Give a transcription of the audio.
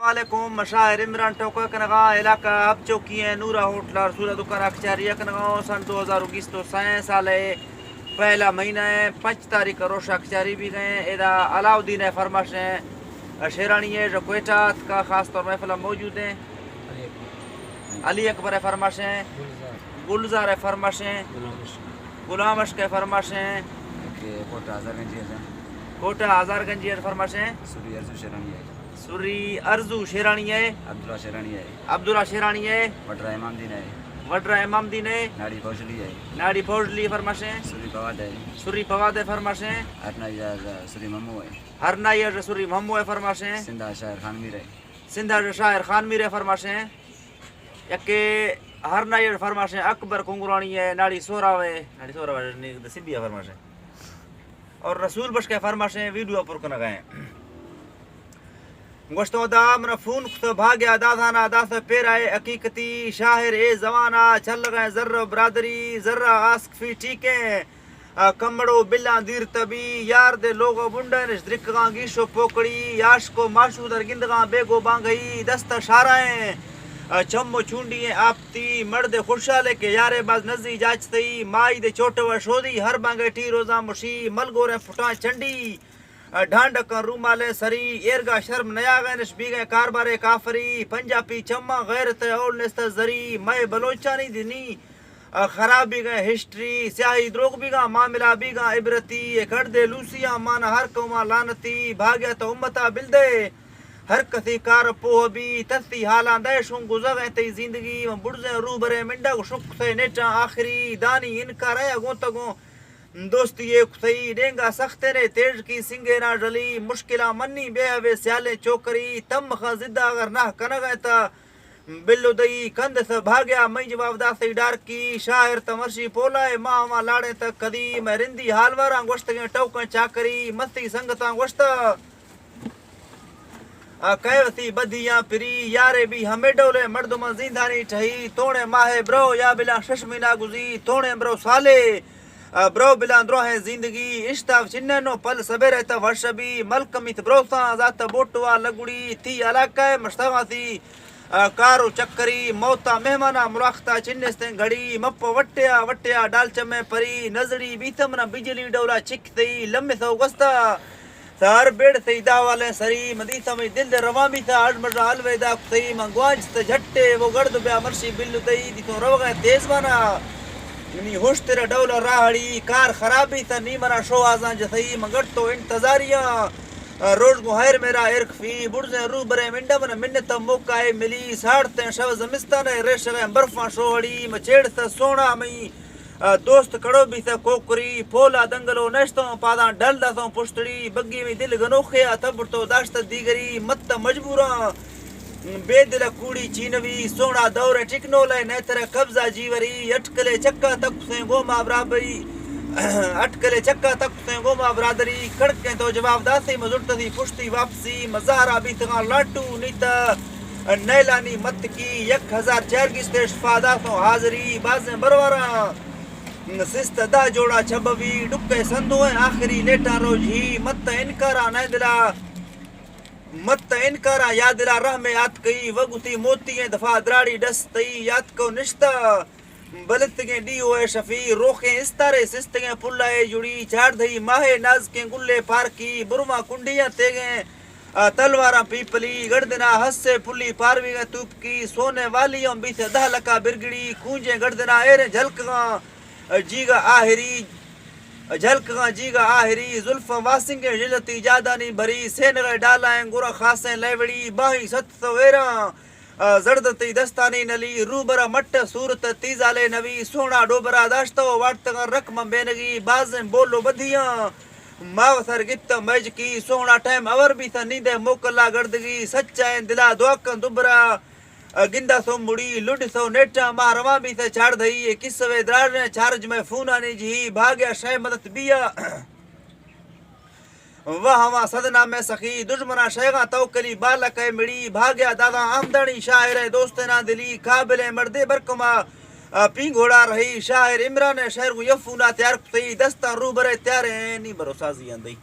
वालेकुम मशायर इमरान टोका कनगा इलाका अब चौकी है नूरा होटल और सूरत दुकान अखचारिया कनगा सन 2021 तो 6 साल है पहला महीना है 5 तारीख का रोश अखचारी भी गए इधर अलाउद्दीन है फरमाश है शेरानी है जो कोयटा का खास तौर महफिल मौजूद हैं अली अकबर है फरमाश हैं गुलजार है फरमाश हैं गुलाम अशक है फरमाश हैं कोटा हज़ारगंजी है फरमाश हैं सुरी अर्जू शेरानी है अब्दुल्ला शेरानी है वड्रा इमाम दीन है नाड़ी फौजली फरमाश हैं सुरी फवाद है फरमाश हैं हरनायर सुरी महमू है फरमाश हैं सिंधा शायर खान मीर है फरमाश हैं यके हरनायर फरमाश हैं अकबर कुंगरानी है नाड़ी सोरावे सिंधी है फरमाश हैं और रसूल बश के फरमाश हैं वीडियो पर कन गए गोश्तो दाम रफून खुद भाग्या दादाना दास पेराए हकीकती शाहिर ए जवाना चल गए जर्र बरादरी जर्रा आस्क फी ठीके कमड़ो बिल्ला दीर तबी यार दे लोगो बुंडन द्रिकगा गीशो पोकड़ी याश को माशूदर गिंदगा बेगो बांगई दस्त शाराए चम्मो चूंडी आपती मर्द खुशाले के यारे बाज नजी जाचतई माई दे चोटवा शोदी हर बांगे टी रोजा मुशी मलगोरे फुटा चंडी ढांड का रूमाले सरी एरगा शर्म नया गैनिश बीगे कारबारे काफरी पंजाबी चम्मा गैरत और निस्त जरी मैं बलोचानी दिनी खराबी गए हिस्ट्री स्याही द्रोग बीगा मामला बीगा इबरती कर दे लूसिया मान हर कौमा लानती भाग्य तो उम्मता बिलदे हर कसी कार पोह भी तस्ती हाला दैशों गुजर ते जिंदगी बुढ़े रूबरे मिंडा शुक से नेटा आखिरी दानी इनकार है अगो तगो दोस्ती एक सही डेंगा सख्ते ने तेज की सिंगे ना जली मुश्किला मन्नी बेहवे स्याले चोकरी तम जिद्दा अगर ना कन गए ता बिल्लो दई कंध से भाग्या मई जवाब दासी डार की शायर तमर्शी पोलाए मामा लाड़े तक कदी मैं रिंदी हालवारा गोश्त के टौका चाकरी मस्ती संगता गोश्त कैवसी बदिया पिरी यारे भी हमें डोले मर्दुमा जिंदानी ठही तोड़े माहे ब्रो या बिला शशमीना गुजी तोड़े ब्रो साले ब्रो बिला द्रो है जिंदगी इश्ताफ चिन्नो पल सबेरे त वर्षबी मलकमित ब्रोसा जात बोटवा लगुड़ी थी अलाका मस्तवासी कारो चक्करी मौता मेहमाना मुराख्ता चिन्नस्ते घड़ी मप वट्टिया वट्टिया डालचमे परी नजरी बीतम न बिजली डोला चिकती लम्बे सौ गस्ता सार बेड़ से दावाले सरी मदीसा में दिल दे रवा भी था आज मजा अलविदा सही मंगवाज त झट्टे वो गर्द बे मर्शी बिल्लु दई दितो रोगा तेज बना नी होश तेरा डौला राहड़ी कार खराबी था नी मरा शो आजा जसई मगर तो इंतजारिया रोज गुहैर मेरा इर्क फी बुरजे रूबरे मिंडमन मिन्नत मौकाए मिली साड़ते शव जमिस्तान रेशवे बर्फा शोहड़ी मचेड़ त सोना मई दोस्त कड़ो भी था कोकरी फोला दंगलो नश्तो पादा डल दासों पुश्तड़ी बग्गी में दिल गनोखे तब तो दाश्त दीगरी मत मजबूरा बेदिल कूड़ी चीनवी सोना दौरे टिकनोले नेतरे कब्जा जीवरी अटकले चक्का तक से गोमा बराबरी अटकले चक्का तक से गोमा बरादरी कड़के तो जवाब दासी मजुरतसी पुश्ती वापसी मजारा भी तगा लाटू नीता नैलानी मत की 1004 की स्टेश फादा तो हाजरी बाजे बरवारा सिस्त दा जोड़ा छबवी डुक्के संदो आखिरी लेटा रोजी मत इनकारा न दिला मत इनकारा याद दिला राह में याद कई वगुती मोती दफा द्राड़ी डसतई याद को निश्ता बलतगे डी ओए शफी रोखे इस्तारे सिस्तगे पुल्लाए जुड़ी झाड़ दई माहे नाज के गुल्ले पार की बुरमा कुंडियां तेगे तलवारा पीपली गर्दना हस्से पुली पारवी तूप की सोने वालियों भी से 10 लका बिरगड़ी कूंजे गर्दना एरे झलकगा जीगा आहिरी झलकगा जीगा आहिरी जुल्फ वासिंगे जिलती जादानी भरी सेनगे डालाएं गुरा खासे लेवड़ी बाही सत सवेरा जड़दती दस्तानी नली रूबरा मट्ट सूरत तीजाले नवी सोना डोबरा दाश्तो वाटतगा रकम बेनगी बाजें बोलो बधिया मावसर गित्त मज की सोना टाइम अवर भी था नींदे मोकला गर्दगी सच्चा दिला दुआकन दुबरा गिंदा सो मुड़ी लुड सो नेटा मारवा भी था छाड़ दई किसवे द्रार ने चार्ज में फूना ने जी भाग्या शय मदद बिया वह हवा सदना में सखी दुश्मना शैगा तौकली बालक मिड़ी भाग्या दादा आमदनी शायर दोस्त ना दिली काबिले मर्दे बरकमा पी घोड़ा रही शायर इमरान शहर को यफूना तैयार सही दस्ता रूबरे तैयार नी भरोसा जी अंदई